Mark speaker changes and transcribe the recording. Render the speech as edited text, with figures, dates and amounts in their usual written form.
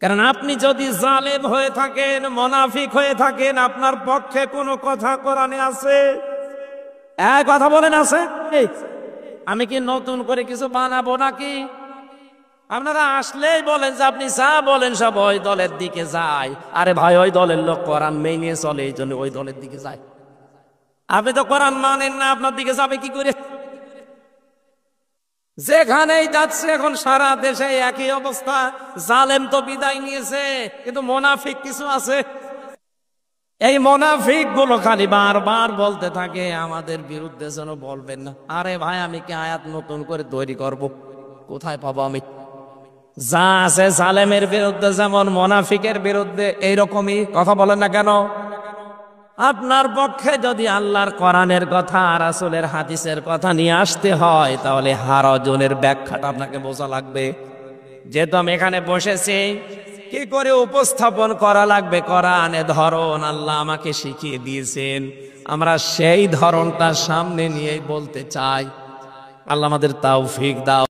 Speaker 1: কারণ আপনি যদি জালেম হয়ে থাকেন, মুনাফিক হয়ে থাকেন, আপনার পক্ষে কোনো কথা কোরআনে আছে? কথা বলেন আছে? আমি কি নতুন করে কিছু বানাবো নাকি? আপনারা আসলেই বলেন যে আপনি যা বলেন সব ওই দলের দিকে যায়। আরে ভাই, ওই দলের লোক কোরআন মেনে চলে, এই জন্য ওই দলের দিকে যায়। আপনি তো কোরআন মানেন না, আপনার দিকে যাবে কি করে? যেখানেই যাচ্ছে এখন সারা দেশে একই অবস্থা। জালেম তো বিদায় নিয়েছে, কিন্তু মুনাফিক কিছু আছে। এই মুনাফিক গুলো খালি বারবার বলতে থাকে আমাদের বিরুদ্ধে যেন বলবেন না। আরে ভাই, আমি কি আয়াত নতুন করে তৈরি করব? কোথায় পাবো আমি? যা আছে জালেমের বিরুদ্ধে যেমন মুনাফিকের বিরুদ্ধে এইরকমই কথা বলেন না কেন? আপনার পক্ষে যদি আল্লাহর কোরআনের কথা, রাসূলের হাদিসের কথা নিয়ে আসতে হয়, তাহলে হারজনের ব্যাখ্যাটা আপনাকে বোঝা লাগবে। যেহেতু আমি এখানে বসেছি, কি করে উপস্থাপন করা লাগবে কোরআনের ধরন আল্লাহ আমাকে শিখিয়ে দিয়েছেন। আমরা সেই ধরনটা সামনে নিয়েই বলতে চাই। আল্লাহ আমাদের তৌফিক দাও।